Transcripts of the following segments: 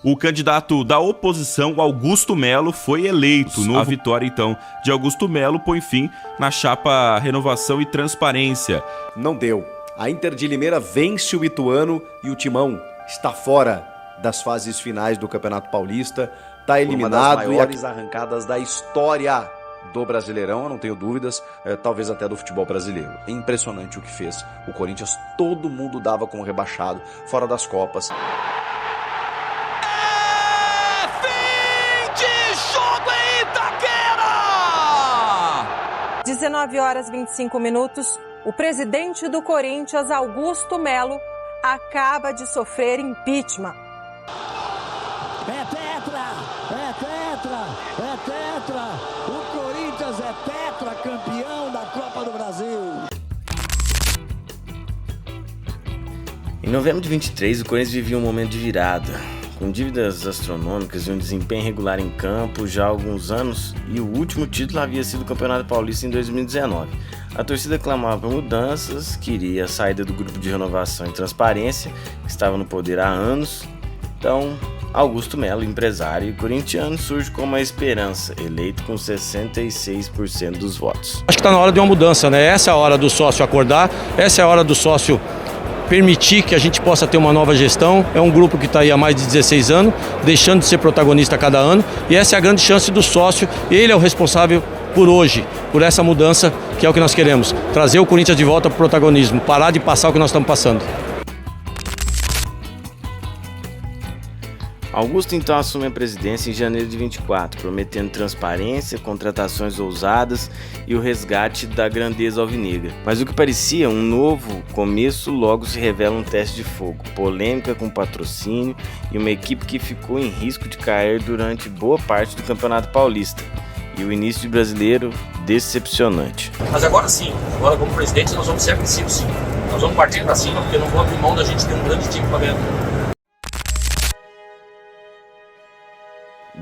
O candidato da oposição, Augusto Melo, foi eleito. A vitória, então, de Augusto Melo põe fim na chapa Renovação e Transparência. Não deu. A Inter de Limeira vence o Ituano e o Timão está fora das fases finais do Campeonato Paulista. Está eliminado. Uma das maiores arrancadas da história do Brasileirão, eu não tenho dúvidas, talvez até do futebol brasileiro. É impressionante o que fez o Corinthians. Todo mundo dava como rebaixado, fora das Copas. 19h25, o presidente do Corinthians, Augusto Melo, acaba de sofrer impeachment. É tetra! É tetra! É tetra! O Corinthians é tetra, campeão da Copa do Brasil! Em novembro de 23, o Corinthians vivia um momento de virada, com dívidas astronômicas e um desempenho irregular em campo já há alguns anos, e o último título havia sido o Campeonato Paulista em 2019. A torcida clamava por mudanças, queria a saída do grupo de renovação e transparência, que estava no poder há anos. Então, Augusto Melo, empresário e corintiano, surge como a esperança, eleito com 66% dos votos. Acho que está na hora de uma mudança, né? Essa é a hora do sócio acordar, essa é a hora do sócio permitir que a gente possa ter uma nova gestão. É um grupo que está aí há mais de 16 anos, deixando de ser protagonista a cada ano, e essa é a grande chance do sócio. Ele é o responsável por hoje, por essa mudança, que é o que nós queremos, trazer o Corinthians de volta para o protagonismo, parar de passar o que nós estamos passando. Augusto então assume a presidência em janeiro de 24, prometendo transparência, contratações ousadas e o resgate da grandeza alvinegra. Mas o que parecia um novo começo logo se revela um teste de fogo, polêmica com patrocínio e uma equipe que ficou em risco de cair durante boa parte do Campeonato Paulista. E o início de Brasileiro decepcionante. Mas agora sim, agora como presidente nós vamos ser agressivos sim. Nós vamos partir para cima porque não vou abrir mão da gente ter um grande time para ganhar.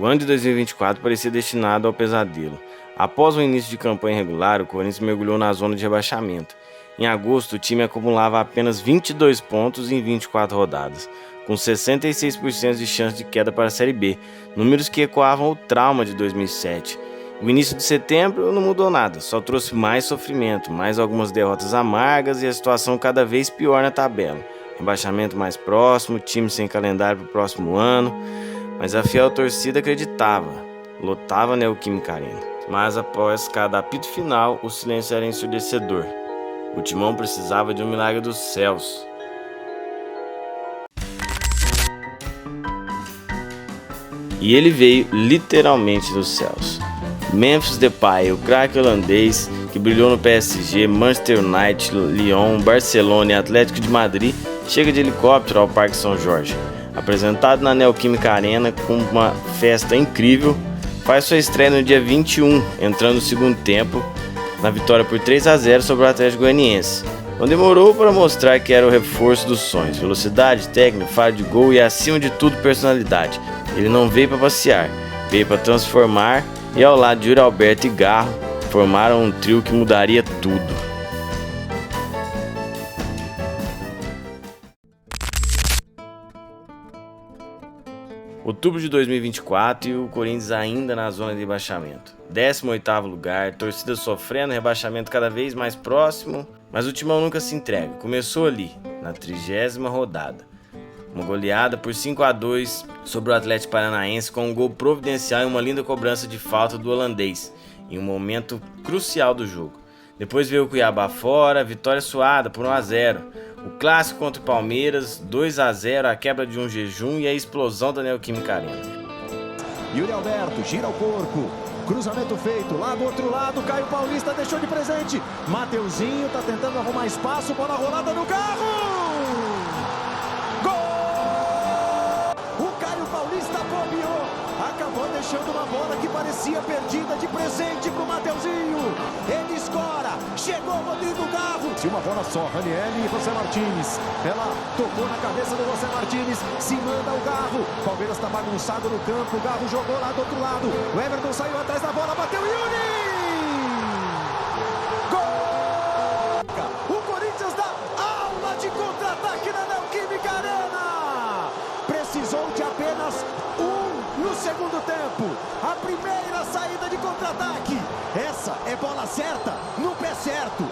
O ano de 2024 parecia destinado ao pesadelo. Após o início de campanha irregular, o Corinthians mergulhou na zona de rebaixamento. Em agosto, o time acumulava apenas 22 pontos em 24 rodadas, com 66% de chance de queda para a Série B, números que ecoavam o trauma de 2007. O início de setembro não mudou nada, só trouxe mais sofrimento, mais algumas derrotas amargas e a situação cada vez pior na tabela. Rebaixamento mais próximo, time sem calendário para o próximo ano. Mas a fiel torcida acreditava, lotava a Neoquímica Arena. Mas após cada apito final, o silêncio era ensurdecedor. O Timão precisava de um milagre dos céus. E ele veio literalmente dos céus. Memphis Depay, o craque holandês que brilhou no PSG, Manchester United, Lyon, Barcelona e Atlético de Madrid, chega de helicóptero ao Parque São Jorge. Apresentado na Neoquímica Arena com uma festa incrível, faz sua estreia no dia 21, entrando no segundo tempo na vitória por 3-0 sobre o Atlético Goianiense. Não demorou para mostrar que era o reforço dos sonhos, velocidade, técnica, faro de gol e acima de tudo personalidade. Ele não veio para passear, veio para transformar, e ao lado de Yuri Alberto e Garro formaram um trio que mudaria tudo. Outubro de 2024 e o Corinthians ainda na zona de rebaixamento. 18º lugar, torcida sofrendo, rebaixamento cada vez mais próximo, mas o Timão nunca se entrega. Começou ali, na 30ª rodada. Uma goleada por 5-2 sobre o Atlético Paranaense com um gol providencial e uma linda cobrança de falta do holandês, em um momento crucial do jogo. Depois veio o Cuiabá fora, vitória suada por 1-0. O clássico contra o Palmeiras, 2-0, a quebra de um jejum e a explosão da Neoquímica Arena. Yuri Alberto gira o corpo, cruzamento feito, lá do outro lado, Caio Paulista deixou de presente. Mateuzinho tá tentando arrumar espaço, bola rolada no carro! Gol! O Caio Paulista bobeou, acabou deixando uma bola que parecia perdida de presente pro Mateuzinho. Ele escora, chegou o Rodrigo Garro. Se uma bola só, Raniel e José Martínez. Ela tocou na cabeça do José Martínez, se manda o Garro. Palmeiras tá bagunçado no campo, o Garro jogou lá do outro lado. O Everton saiu atrás da bola, bateu Yuri! Gol! O Corinthians dá aula de contra-ataque na Neoquímica Arena. Precisou de apenas 1 no segundo tempo. A primeira saída de contra-ataque. Essa é bola certa, no pé certo.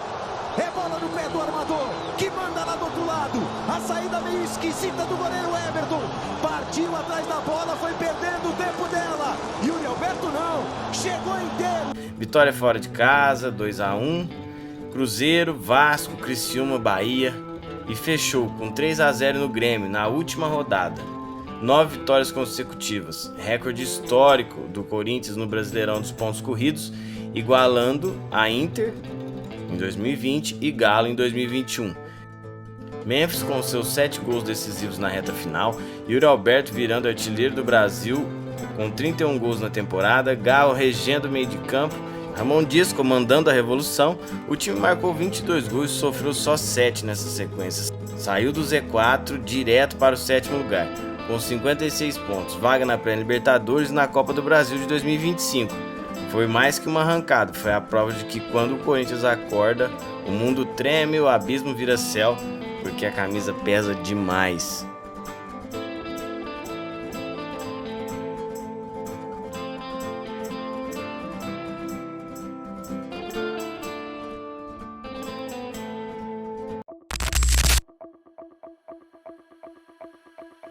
É bola no pé do armador, que manda lá do outro lado. A saída meio esquisita do goleiro Everton. Partiu atrás da bola, foi perdendo o tempo dela. Yuri Alberto não, chegou inteiro. Vitória fora de casa, 2-1. Cruzeiro, Vasco, Criciúma, Bahia. E fechou com 3-0 no Grêmio na última rodada. 9 vitórias consecutivas, recorde histórico do Corinthians no Brasileirão dos pontos corridos, igualando a Inter em 2020 e Galo em 2021. Memphis com seus 7 gols decisivos na reta final, Yuri Alberto virando artilheiro do Brasil com 31 gols na temporada, Galo regendo o meio de campo, Ramon Dias comandando a revolução. O time marcou 22 gols e sofreu só 7 nessa sequência. Saiu do Z4 direto para o 7º lugar, com 56 pontos, vaga na pré-Libertadores e na Copa do Brasil de 2025. Foi mais que uma arrancada, foi a prova de que quando o Corinthians acorda, o mundo treme, o abismo vira céu, porque a camisa pesa demais.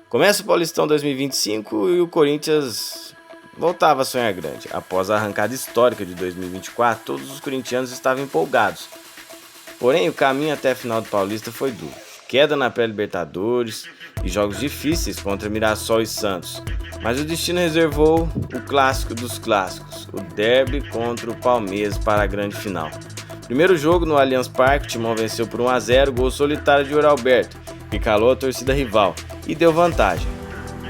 Começa o Paulistão 2025 e o Corinthians voltava a sonhar grande. Após a arrancada histórica de 2024, todos os corintianos estavam empolgados. Porém, o caminho até a final do Paulista foi duro. Queda na pré-Libertadores e jogos difíceis contra Mirassol e Santos. Mas o destino reservou o clássico dos clássicos, o derby contra o Palmeiras para a grande final. Primeiro jogo no Allianz Parque, o Timão venceu por 1-0, gol solitário de Yuri Alberto, que calou a torcida rival e deu vantagem.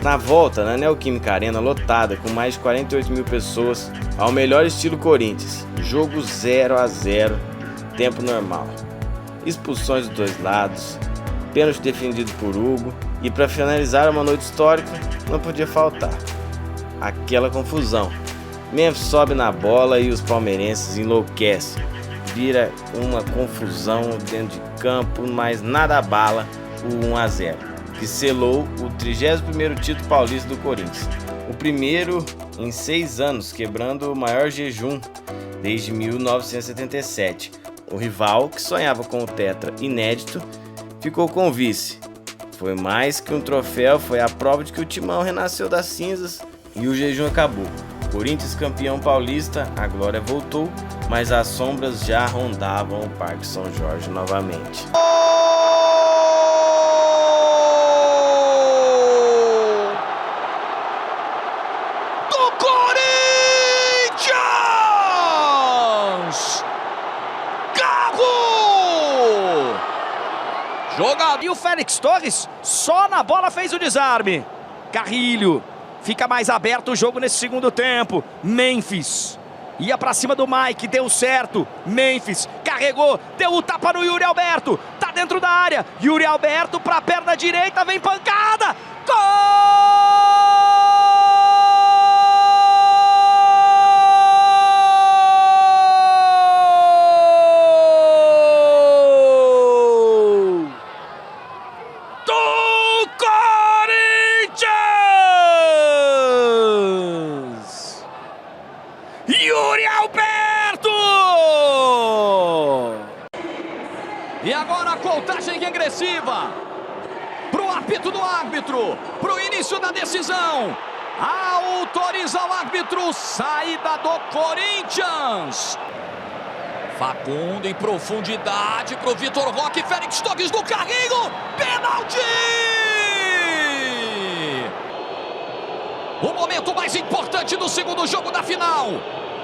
Na volta, na Neoquímica Arena lotada com mais de 48 mil pessoas, ao melhor estilo Corinthians, jogo 0-0, tempo normal. Expulsões dos dois lados, pênalti defendido por Hugo e para finalizar uma noite histórica, não podia faltar aquela confusão. Memphis sobe na bola e os palmeirenses enlouquecem. Vira uma confusão dentro de campo, mas nada abala o 1-0, que selou o 31º título paulista do Corinthians. O primeiro em 6 anos, quebrando o maior jejum desde 1977. O rival, que sonhava com o tetra inédito, ficou com o vice. Foi mais que um troféu, foi a prova de que o Timão renasceu das cinzas e o jejum acabou. Corinthians campeão paulista, a glória voltou, mas as sombras já rondavam o Parque São Jorge novamente. Jogado. E o Félix Torres só na bola fez o desarme. Carrilho. Fica mais aberto o jogo nesse segundo tempo. Memphis. Ia pra cima do Mike. Deu certo. Memphis. Carregou. Deu o tapa no Yuri Alberto. Tá dentro da área. Yuri Alberto pra perna direita. Vem pancada. Gol! Yuri Alberto! E agora a contagem regressiva pro apito do árbitro, pro início da decisão. Autoriza o árbitro, saída do Corinthians. Facundo em profundidade pro Vitor Roque, Félix Torres do carrinho, pênalti! O momento mais importante do segundo jogo da final.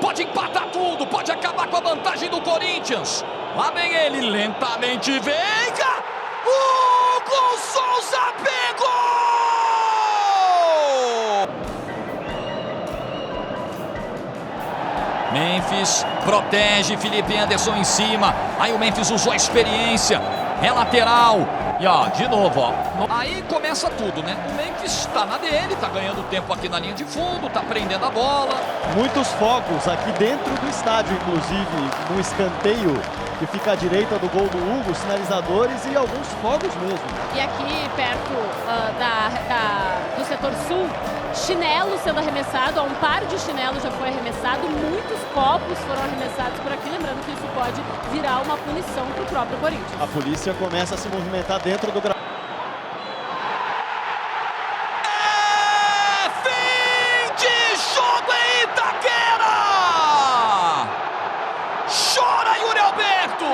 Pode empatar tudo, pode acabar com a vantagem do Corinthians. Lá vem ele, lentamente vem. Hugo Souza pegou! Memphis protege, Felipe Anderson em cima. Aí o Memphis usou a experiência. É lateral. E ó, de novo, ó. Aí começa tudo, né? O Memphis tá na dele, tá ganhando tempo aqui na linha de fundo, tá prendendo a bola. Muitos fogos aqui dentro do estádio, inclusive, no escanteio que fica à direita do gol do Hugo, sinalizadores e alguns fogos mesmo. E aqui perto do setor setor sul, chinelo sendo arremessado, um par de chinelos já foi arremessado, muitos copos foram arremessados por aqui, lembrando que isso pode virar uma punição para o próprio Corinthians. A polícia começa a se movimentar dentro do gramado. Fim de jogo em Itaquera! Chora Yuri Alberto!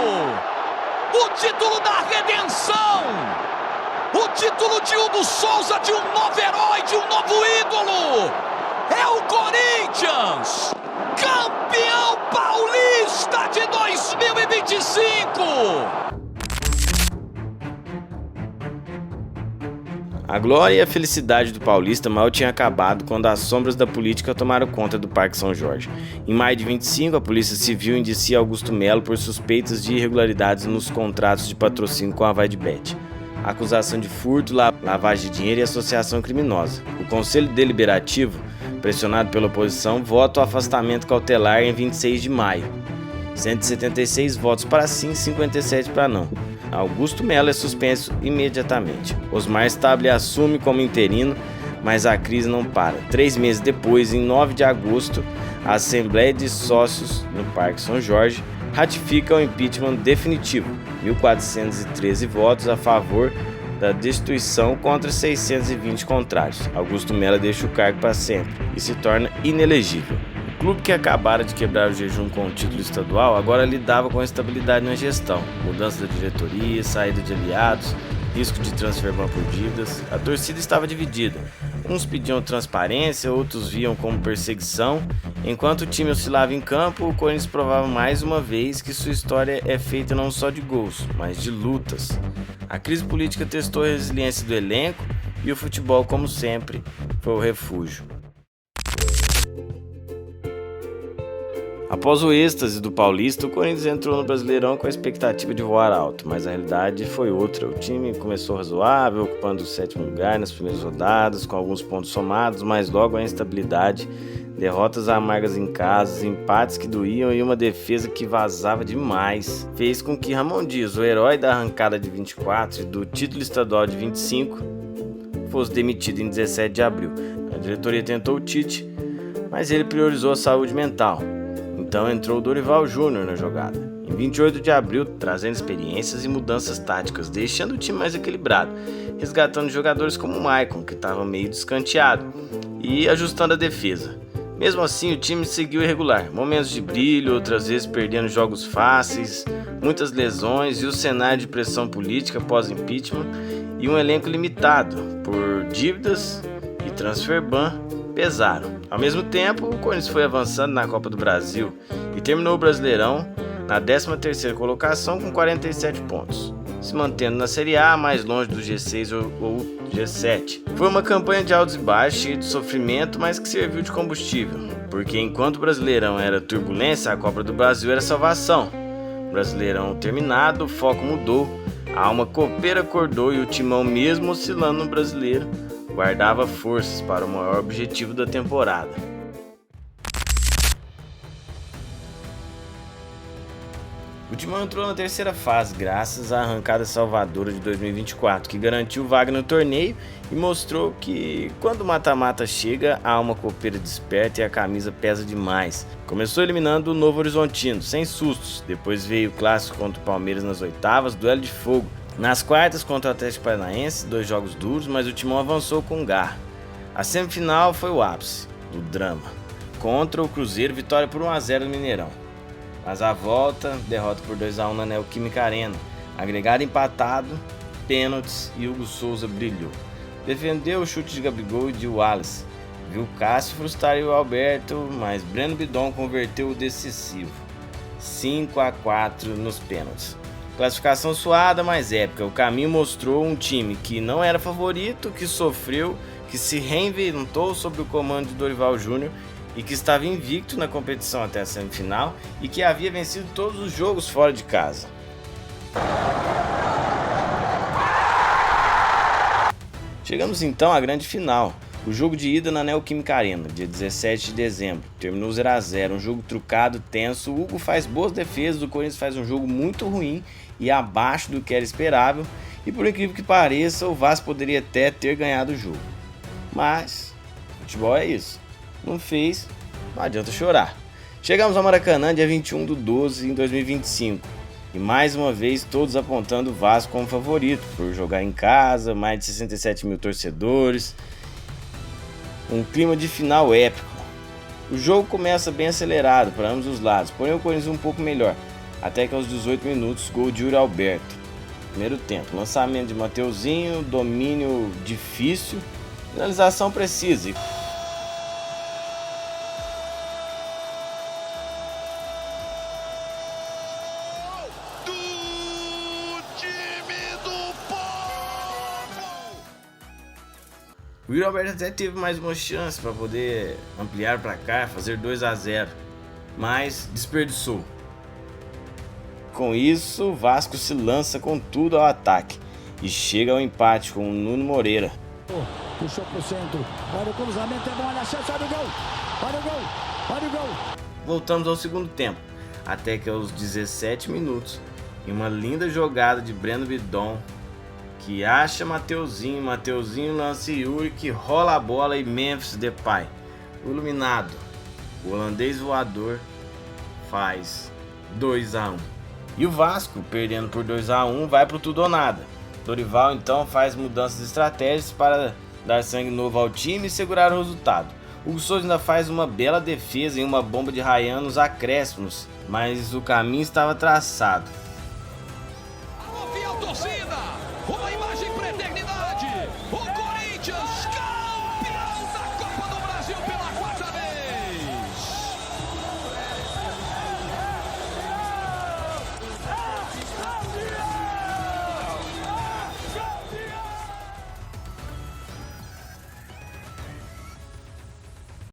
O título da redenção! O título de Hugo Souza, de um novo herói, de um novo ídolo! É o Corinthians! Campeão paulista de 2025! A glória e a felicidade do paulista mal tinha acabado quando as sombras da política tomaram conta do Parque São Jorge. Em maio de 25, a Polícia Civil indicia Augusto Melo por suspeitas de irregularidades nos contratos de patrocínio com a Vai de Bet. Acusação de furto, lavagem de dinheiro e associação criminosa. O Conselho Deliberativo, pressionado pela oposição, vota o afastamento cautelar em 26 de maio. 176 votos para sim, 57 para não. Augusto Melo é suspenso imediatamente. Osmar Stable assume como interino, mas a crise não para. 3 meses depois, em 9 de agosto, a Assembleia de Sócios no Parque São Jorge ratifica o impeachment definitivo. 1.413 votos a favor da destituição contra 620 contrários. Augusto Melo deixa o cargo para sempre e se torna inelegível. O clube que acabara de quebrar o jejum com o título estadual agora lidava com a estabilidade na gestão, mudança da diretoria, saída de aliados, risco de transferban por dívidas. A torcida estava dividida. Uns pediam transparência, outros viam como perseguição. Enquanto o time oscilava em campo, o Corinthians provava mais uma vez que sua história é feita não só de gols, mas de lutas. A crise política testou a resiliência do elenco e o futebol, como sempre, foi o refúgio. Após o êxtase do Paulista, o Corinthians entrou no Brasileirão com a expectativa de voar alto, mas a realidade foi outra. O time começou razoável, ocupando o 7º lugar nas primeiras rodadas, com alguns pontos somados, mas logo a instabilidade, derrotas amargas em casa, empates que doíam e uma defesa que vazava demais, fez com que Ramon Dias, o herói da arrancada de 24 e do título estadual de 25, fosse demitido em 17 de abril. A diretoria tentou o Tite, mas ele priorizou a saúde mental. Então entrou o Dorival Júnior na jogada, em 28 de abril, trazendo experiências e mudanças táticas, deixando o time mais equilibrado, resgatando jogadores como o Maicon, que estava meio descanteado, e ajustando a defesa. Mesmo assim, o time seguiu irregular, momentos de brilho, outras vezes perdendo jogos fáceis, muitas lesões e o cenário de pressão política pós-impeachment e um elenco limitado por dívidas e transferban pesaram. Ao mesmo tempo, o Corinthians foi avançando na Copa do Brasil e terminou o Brasileirão na 13ª colocação com 47 pontos, se mantendo na Série A mais longe do G6 ou G7. Foi uma campanha de altos e baixos, cheia de sofrimento, mas que serviu de combustível, porque enquanto o Brasileirão era turbulência, a Copa do Brasil era salvação. O Brasileirão terminado, o foco mudou, a alma copeira acordou e o timão, mesmo oscilando no Brasileiro, guardava forças para o maior objetivo da temporada. O Timão entrou na 3ª fase graças à arrancada salvadora de 2024, que garantiu vaga no torneio e mostrou que quando o mata-mata chega, a alma copeira desperta e a camisa pesa demais. Começou eliminando o Novo Horizontino, sem sustos, depois veio o clássico contra o Palmeiras nas oitavas, duelo de fogo. Nas quartas contra o Atlético Paranaense, 2 jogos duros, mas o Timão avançou com garra. A semifinal foi o ápice do drama. Contra o Cruzeiro, vitória por 1-0 no Mineirão. Mas a volta, derrota por 2-1 na Neoquímica Arena. Agregado empatado, pênaltis e Hugo Souza brilhou. Defendeu o chute de Gabigol e de Wallace. Viu Cássio frustrar o Alberto, mas Breno Bidon converteu o decisivo. 5-4 nos pênaltis. Classificação suada, mas épica. O caminho mostrou um time que não era favorito, que sofreu, que se reinventou sob o comando de Dorival Júnior e que estava invicto na competição até a semifinal e que havia vencido todos os jogos fora de casa. Chegamos então à grande final. O jogo de ida na Neoquímica Arena, dia 17 de dezembro. Terminou 0-0, um jogo trucado, tenso. O Hugo faz boas defesas, o Corinthians faz um jogo muito ruim e abaixo do que era esperável. E por incrível que pareça, o Vasco poderia até ter ganhado o jogo. Mas futebol é isso. Não fez, não adianta chorar. Chegamos ao Maracanã dia 21/12 em 2025. E mais uma vez todos apontando o Vasco como favorito, por jogar em casa, mais de 67 mil torcedores. Um clima de final épico. O jogo começa bem acelerado para ambos os lados, porém o Corinthians um pouco melhor. Até que aos 18 minutos, gol de Yuri Alberto. Primeiro tempo, lançamento de Mateuzinho, domínio difícil, finalização precisa. O Yuri Alberto até teve mais uma chance para poder ampliar para cá, fazer 2-0, mas desperdiçou. Com isso, o Vasco se lança com tudo ao ataque e chega ao empate com o Nuno Moreira. Puxou pro centro, olha o cruzamento, é bom, olha a chance, olha o gol, olha o gol, olha o gol. Voltamos ao segundo tempo, até que aos 17 minutos, em uma linda jogada de Breno Bidon, que acha Mateuzinho lança Yuri, que rola a bola e Memphis Depay, o iluminado, o holandês voador, faz 2-1. E o Vasco, perdendo por 2-1, vai pro tudo ou nada. Dorival então faz mudanças de estratégias para dar sangue novo ao time e segurar o resultado. Hugo Souza ainda faz uma bela defesa em uma bomba de Ryan nos acréscimos, mas o caminho estava traçado.